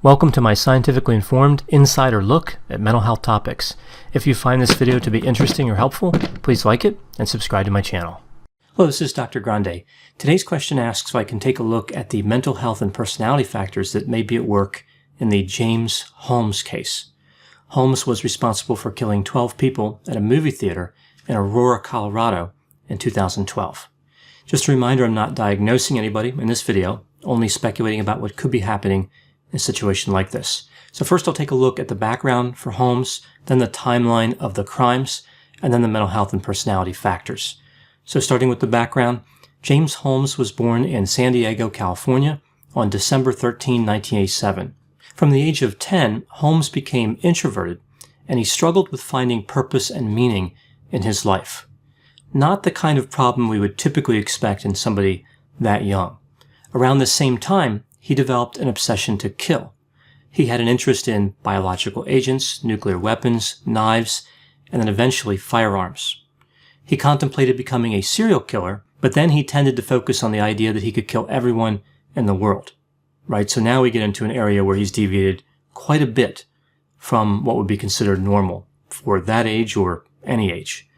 Welcome to my scientifically informed insider look at mental health topics. If you find this video to be interesting or helpful, please like it and subscribe to my channel. Hello, this is Dr. Grande. Today's question asks if I can take a look at the mental health and personality factors that may be at work in the James Holmes case. Holmes was responsible for killing 12 people at a movie theater in Aurora, Colorado in 2012. Just a reminder, I'm not diagnosing anybody in this video, only speculating about what could be happening in a situation like this. So first I'll take a look at the background for Holmes, then the timeline of the crimes, and then the mental health and personality factors. So starting with the background, James Holmes was born in San Diego, California on December 13, 1987. From the age of 10, Holmes became introverted, and he struggled with finding purpose and meaning in his life. Not the kind of problem we would typically expect in somebody that young. Around the same time, he developed an obsession to kill. He had an interest in biological agents, nuclear weapons, knives, and then eventually firearms. He contemplated becoming a serial killer, but then he tended to focus on the idea that he could kill everyone in the world. Right? So now we get into an area where he's deviated quite a bit from what would be considered normal for that age or any age.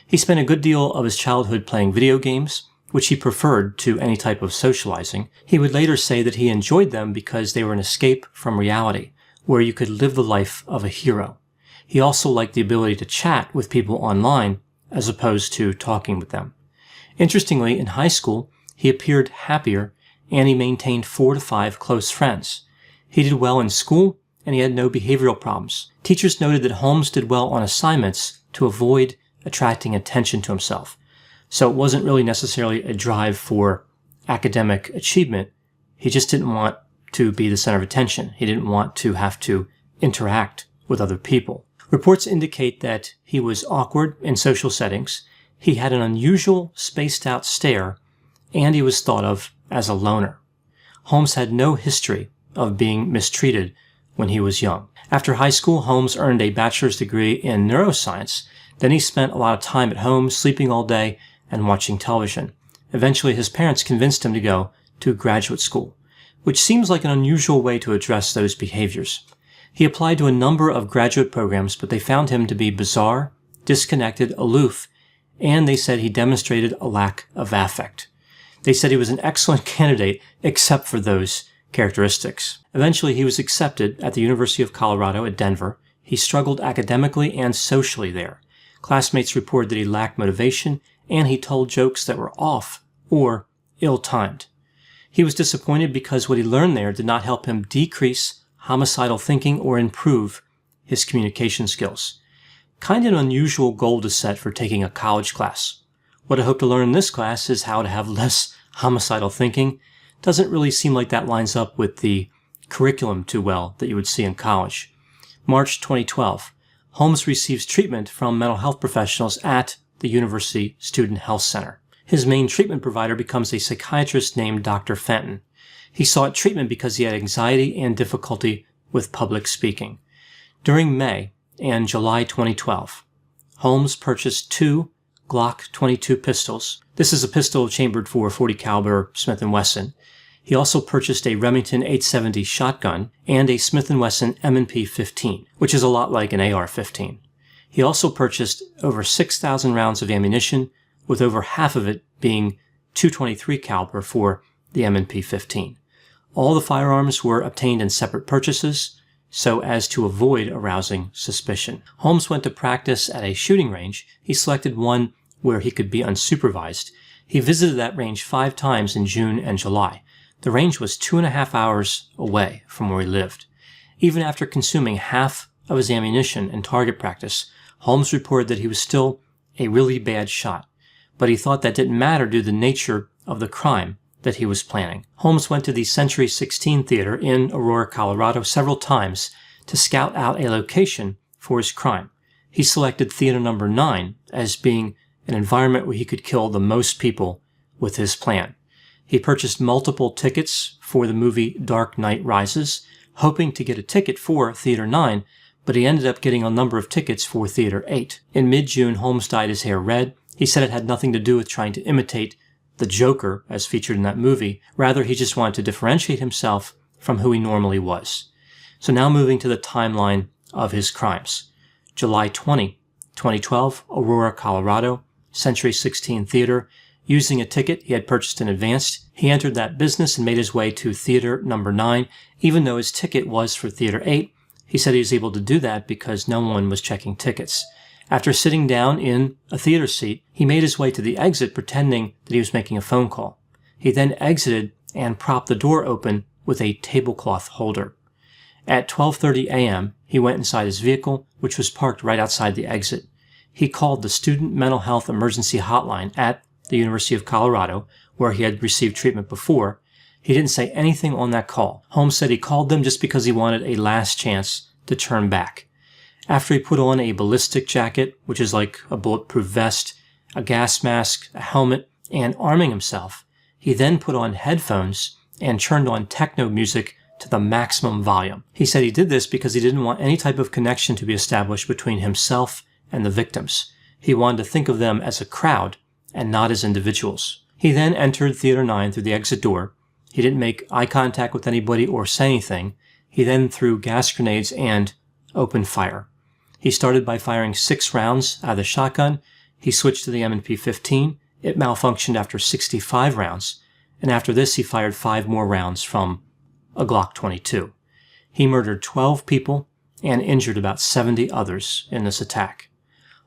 He spent a good deal of his childhood playing video games, which he preferred to any type of socializing. He would later say that he enjoyed them because they were an escape from reality, where you could live the life of a hero. He also liked the ability to chat with people online as opposed to talking with them. Interestingly, in high school, he appeared happier and he maintained 4 to 5 close friends. He did well in school and he had no behavioral problems. Teachers noted that Holmes did well on assignments to avoid attracting attention to himself. So it wasn't really necessarily a drive for academic achievement. He just didn't want to be the center of attention. He didn't want to have to interact with other people. Reports indicate that he was awkward in social settings. He had an unusual spaced-out stare, and he was thought of as a loner. Holmes had no history of being mistreated when he was young. After high school, Holmes earned a bachelor's degree in neuroscience. Then he spent a lot of time at home, sleeping all day, and watching television. Eventually, his parents convinced him to go to graduate school, which seems like an unusual way to address those behaviors. He applied to a number of graduate programs, but they found him to be bizarre, disconnected, aloof, and they said he demonstrated a lack of affect. They said he was an excellent candidate except for those characteristics. Eventually, he was accepted at the University of Colorado at Denver. He struggled academically and socially there. Classmates reported that he lacked motivation, and he told jokes that were off or ill-timed. He was disappointed because what he learned there did not help him decrease homicidal thinking or improve his communication skills. Kind of an unusual goal to set for taking a college class. What I hope to learn in this class is how to have less homicidal thinking. Doesn't really seem like that lines up with the curriculum too well that you would see in college. March 2012. Holmes receives treatment from mental health professionals at the University Student Health Center. His main treatment provider becomes a psychiatrist named Dr. Fenton. He sought treatment because he had anxiety and difficulty with public speaking. During May and July 2012, Holmes purchased 2 Glock 22 pistols. This is a pistol chambered for .40 caliber Smith & Wesson. He also purchased a Remington 870 shotgun and a Smith & Wesson M&P 15, which is a lot like an AR-15. He also purchased over 6,000 rounds of ammunition, with over half of it being .223 caliber for the M&P 15. All the firearms were obtained in separate purchases, so as to avoid arousing suspicion. Holmes went to practice at a shooting range. He selected one where he could be unsupervised. He visited that range 5 times in June and July. The range was 2.5 hours away from where he lived. Even after consuming half of his ammunition in target practice, Holmes reported that he was still a really bad shot, but he thought that didn't matter due to the nature of the crime that he was planning. Holmes went to the Century 16 Theater in Aurora, Colorado several times to scout out a location for his crime. He selected Theater number 9 as being an environment where he could kill the most people with his plan. He purchased multiple tickets for the movie Dark Knight Rises, hoping to get a ticket for Theater 9, but he ended up getting a number of tickets for Theater 8. In mid-June, Holmes dyed his hair red. He said it had nothing to do with trying to imitate the Joker as featured in that movie. Rather, he just wanted to differentiate himself from who he normally was. So now moving to the timeline of his crimes. July 20, 2012, Aurora, Colorado, Century 16 Theater. Using a ticket he had purchased in advance, he entered that business and made his way to Theater number 9. Even though his ticket was for Theater 8, he said he was able to do that because no one was checking tickets. After sitting down in a theater seat, he made his way to the exit pretending that he was making a phone call. He then exited and propped the door open with a tablecloth holder. At 12:30 a.m., he went inside his vehicle, which was parked right outside the exit. He called the Student Mental Health Emergency Hotline at the University of Colorado, where he had received treatment before. He didn't say anything on that call. Holmes said he called them just because he wanted a last chance to turn back. After he put on a ballistic jacket, which is like a bulletproof vest, a gas mask, a helmet, and arming himself, he then put on headphones and turned on techno music to the maximum volume. He said he did this because he didn't want any type of connection to be established between himself and the victims. He wanted to think of them as a crowd and not as individuals. He then entered Theater 9 through the exit door. He didn't make eye contact with anybody or say anything. He then threw gas grenades and opened fire. He started by firing 6 rounds out of the shotgun. He switched to the M&P 15. It malfunctioned after 65 rounds. And after this, he fired 5 more rounds from a Glock 22. He murdered 12 people and injured about 70 others in this attack.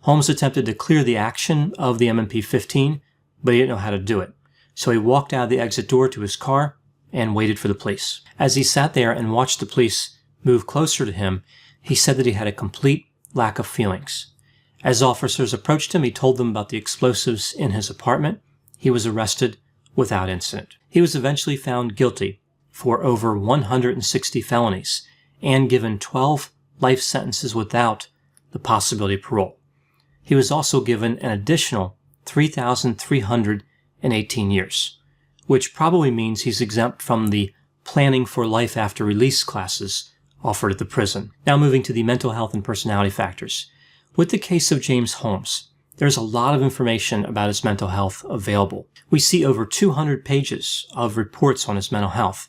Holmes attempted to clear the action of the M&P 15, but he didn't know how to do it. So he walked out of the exit door to his car and waited for the police. As he sat there and watched the police move closer to him, he said that he had a complete lack of feelings. As officers approached him, he told them about the explosives in his apartment. He was arrested without incident. He was eventually found guilty for over 160 felonies and given 12 life sentences without the possibility of parole. He was also given an additional 3,318 years, which probably means he's exempt from the planning for life after release classes offered at the prison. Now moving to the mental health and personality factors. With the case of James Holmes, there's a lot of information about his mental health available. We see over 200 pages of reports on his mental health.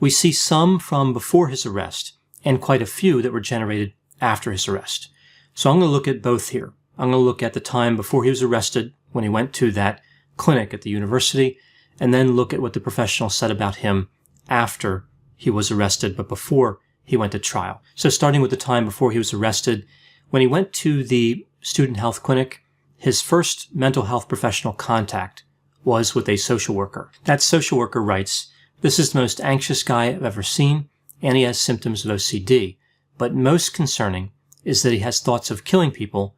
We see some from before his arrest and quite a few that were generated after his arrest. So I'm going to look at both here. I'm going to look at the time before he was arrested, when he went to that clinic at the university, and then look at what the professionals said about him after he was arrested, but before he went to trial. So starting with the time before he was arrested, when he went to the student health clinic, his first mental health professional contact was with a social worker. That social worker writes, "This is the most anxious guy I've ever seen, and he has symptoms of OCD. But most concerning is that he has thoughts of killing people,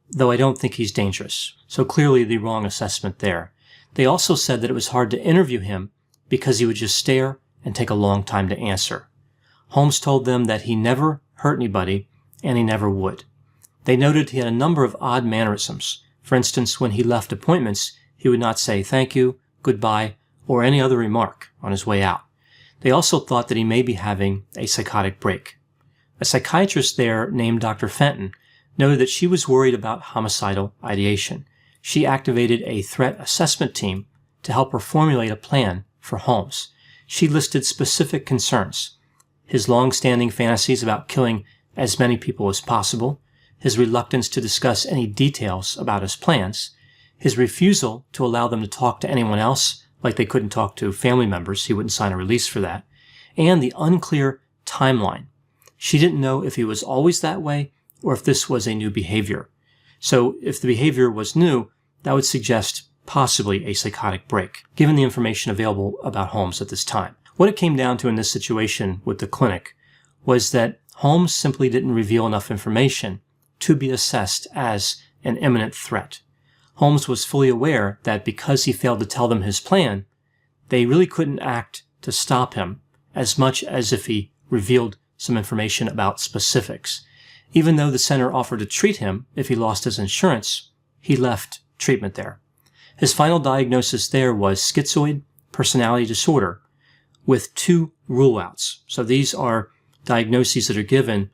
though I don't think he's dangerous." So clearly the wrong assessment there. They also said that it was hard to interview him because he would just stare and take a long time to answer. Holmes told them that he never hurt anybody and he never would. They noted he had a number of odd mannerisms. For instance, when he left appointments, he would not say thank you, goodbye, or any other remark on his way out. They also thought that he may be having a psychotic break. A psychiatrist there named Dr. Fenton noted that she was worried about homicidal ideation. She activated a threat assessment team to help her formulate a plan for Holmes. She listed specific concerns: his long-standing fantasies about killing as many people as possible, his reluctance to discuss any details about his plans, his refusal to allow them to talk to anyone else, like they couldn't talk to family members, he wouldn't sign a release for that, and the unclear timeline. She didn't know if he was always that way or if this was a new behavior. So if the behavior was new, that would suggest possibly a psychotic break, given the information available about Holmes at this time. What it came down to in this situation with the clinic was that Holmes simply didn't reveal enough information to be assessed as an imminent threat. Holmes was fully aware that because he failed to tell them his plan, they really couldn't act to stop him as much as if he revealed some information about specifics. Even though the center offered to treat him if he lost his insurance, he left treatment there. His final diagnosis there was schizoid personality disorder with 2 rule-outs. So these are diagnoses that are given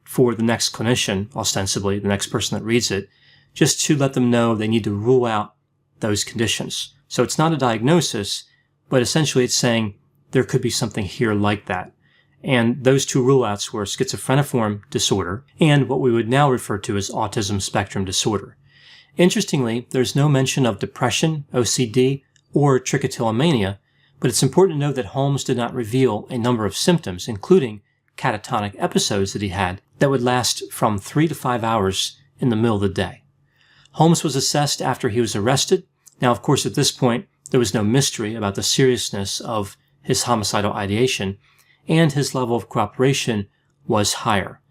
for the next clinician, ostensibly, the next person that reads it, just to let them know they need to rule out those conditions. So it's not a diagnosis, but essentially it's saying there could be something here like that. And those two rule-outs were schizophreniform disorder and what we would now refer to as autism spectrum disorder. Interestingly, there's no mention of depression, OCD, or trichotillomania, but it's important to note that Holmes did not reveal a number of symptoms, including catatonic episodes that he had that would last from 3 to 5 hours in the middle of the day. Holmes was assessed after he was arrested. Now, of course, at this point, there was no mystery about the seriousness of his homicidal ideation, and his level of cooperation was higher.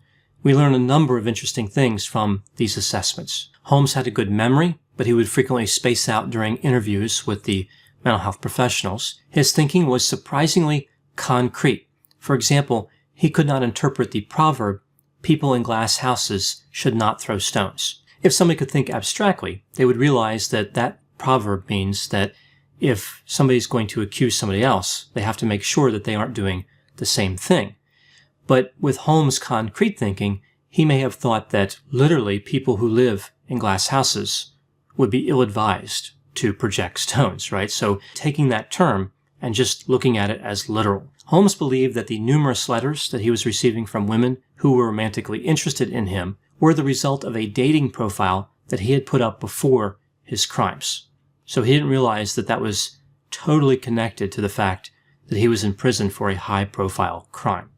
We learn a number of interesting things from these assessments. Holmes had a good memory, but he would frequently space out during interviews with the mental health professionals. His thinking was surprisingly concrete. For example, he could not interpret the proverb, "People in glass houses should not throw stones." If somebody could think abstractly, they would realize that that proverb means that if somebody's going to accuse somebody else, they have to make sure that they aren't doing the same thing. But with Holmes' concrete thinking, he may have thought that literally people who live in glass houses would be ill-advised to project stones, right? So taking that term and just looking at it as literal. Holmes believed that the numerous letters that he was receiving from women who were romantically interested in him were the result of a dating profile that he had put up before his crimes. So he didn't realize that that was totally connected to the fact that he was in prison for a high-profile crime.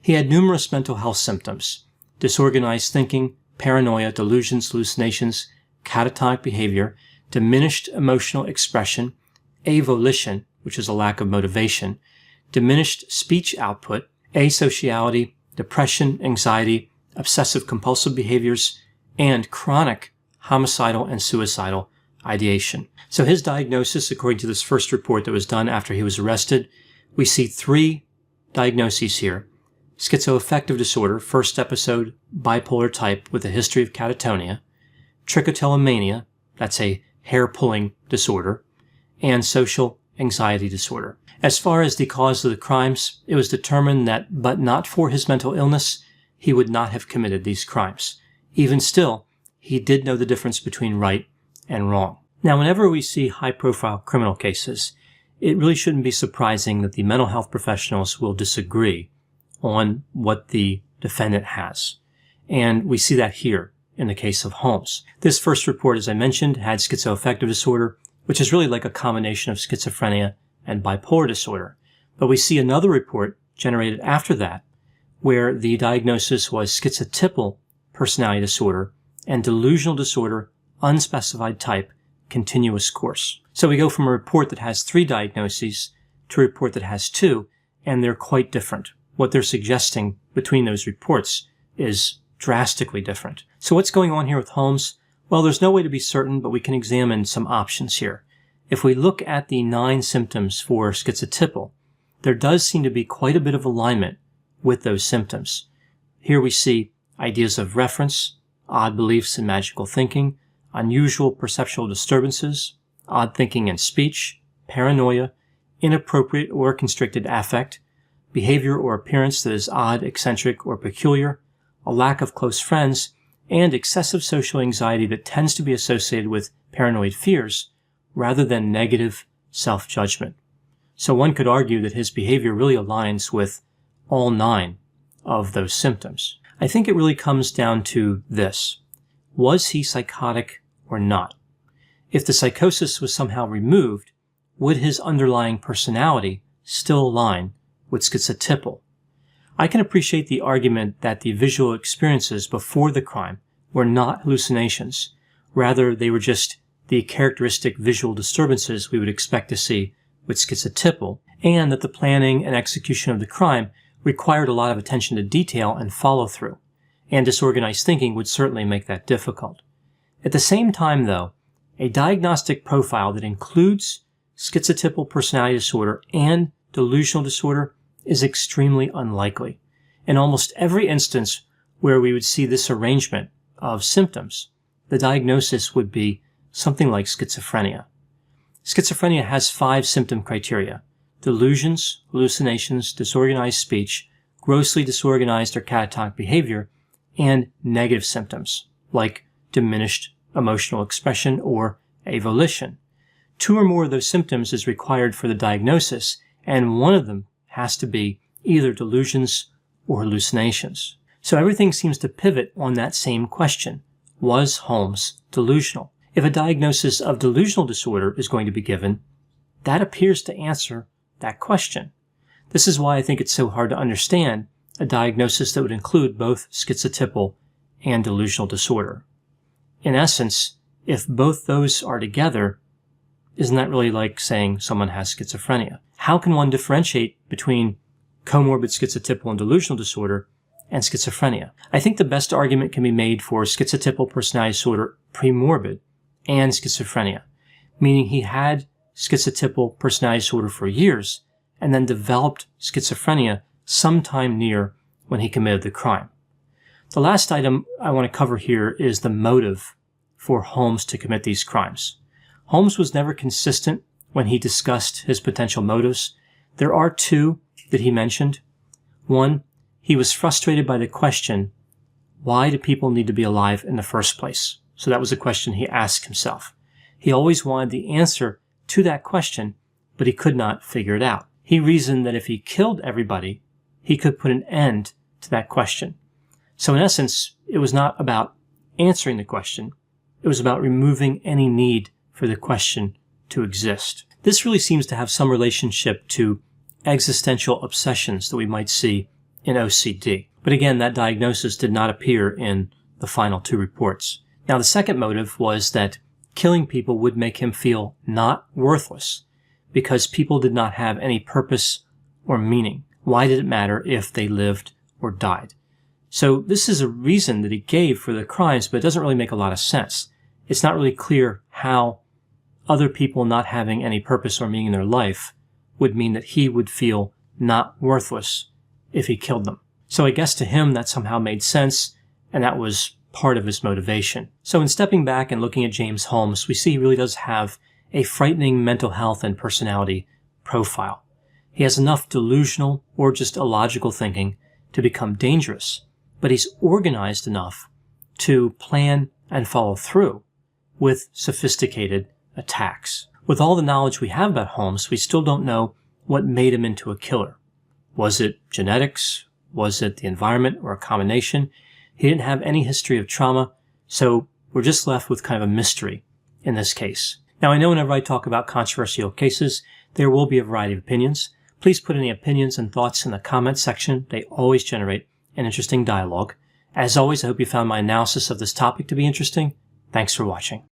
He had numerous mental health symptoms: disorganized thinking, paranoia, delusions, hallucinations, catatonic behavior, diminished emotional expression, avolition, which is a lack of motivation, diminished speech output, asociality, depression, anxiety, obsessive-compulsive behaviors, and chronic homicidal and suicidal ideation. So his diagnosis, according to this first report that was done after he was arrested, we see 3 diagnoses here. Schizoaffective disorder, first episode, bipolar type with a history of catatonia, trichotillomania, that's a hair-pulling disorder, and social anxiety disorder. As far as the cause of the crimes, it was determined that, but not for his mental illness, he would not have committed these crimes. Even still, he did know the difference between right and wrong. Now, whenever we see high-profile criminal cases, it really shouldn't be surprising that the mental health professionals will disagree on what the defendant has. And we see that here in the case of Holmes. This first report, as I mentioned, had schizoaffective disorder, which is really like a combination of schizophrenia and bipolar disorder. But we see another report generated after that, where the diagnosis was schizotypal personality disorder and delusional disorder, unspecified type, continuous course. So we go from a report that has 3 diagnoses to a report that has 2, and they're quite different. What they're suggesting between those reports is drastically different. So what's going on here with Holmes? Well, there's no way to be certain, but we can examine some options here. If we look at the 9 symptoms for schizotypal, there does seem to be quite a bit of alignment with those symptoms. Here we see ideas of reference, odd beliefs and magical thinking, unusual perceptual disturbances, odd thinking and speech, paranoia, inappropriate or constricted affect, behavior or appearance that is odd, eccentric, or peculiar, a lack of close friends, and excessive social anxiety that tends to be associated with paranoid fears rather than negative self-judgment. So one could argue that his behavior really aligns with all 9 of those symptoms. I think it really comes down to this. Was he psychotic or not? If the psychosis was somehow removed, would his underlying personality still align with schizotypal? I can appreciate the argument that the visual experiences before the crime were not hallucinations. Rather, they were just the characteristic visual disturbances we would expect to see with schizotypal, and that the planning and execution of the crime required a lot of attention to detail and follow-through, and disorganized thinking would certainly make that difficult. At the same time, though, a diagnostic profile that includes schizotypal personality disorder and delusional disorder is extremely unlikely. In almost every instance where we would see this arrangement of symptoms, the diagnosis would be something like schizophrenia. Schizophrenia has 5 symptom criteria: delusions, hallucinations, disorganized speech, grossly disorganized or catatonic behavior, and negative symptoms like diminished emotional expression or avolition. 2 or more of those symptoms is required for the diagnosis, and one of them has to be either delusions or hallucinations. So everything seems to pivot on that same question. Was Holmes delusional? If a diagnosis of delusional disorder is going to be given, that appears to answer that question. This is why I think it's so hard to understand a diagnosis that would include both schizotypal and delusional disorder. In essence, if both those are together, isn't that really like saying someone has schizophrenia? How can one differentiate between comorbid schizotypal and delusional disorder and schizophrenia? I think the best argument can be made for schizotypal personality disorder premorbid and schizophrenia, meaning he had schizotypal personality disorder for years and then developed schizophrenia sometime near when he committed the crime. The last item I want to cover here is the motive for Holmes to commit these crimes. Holmes was never consistent when he discussed his potential motives. There are two that he mentioned. One, he was frustrated by the question, why do people need to be alive in the first place? So that was a question he asked himself. He always wanted the answer to that question, but he could not figure it out. He reasoned that if he killed everybody, he could put an end to that question. So in essence, it was not about answering the question. It was about removing any need for the question to exist. This really seems to have some relationship to existential obsessions that we might see in OCD. But again, that diagnosis did not appear in the final two reports. Now, the second motive was that killing people would make him feel not worthless because people did not have any purpose or meaning. Why did it matter if they lived or died? So this is a reason that he gave for the crimes, but it doesn't really make a lot of sense. It's not really clear how other people not having any purpose or meaning in their life would mean that he would feel not worthless if he killed them. So I guess to him that somehow made sense, and that was part of his motivation. So in stepping back and looking at James Holmes, we see he really does have a frightening mental health and personality profile. He has enough delusional or just illogical thinking to become dangerous, but he's organized enough to plan and follow through with sophisticated attacks. With all the knowledge we have about Holmes, we still don't know what made him into a killer. Was it genetics? Was it the environment or a combination? He didn't have any history of trauma, so we're just left with kind of a mystery in this case. Now, I know whenever I talk about controversial cases, there will be a variety of opinions. Please put any opinions and thoughts in the comments section. They always generate an interesting dialogue. As always, I hope you found my analysis of this topic to be interesting. Thanks for watching.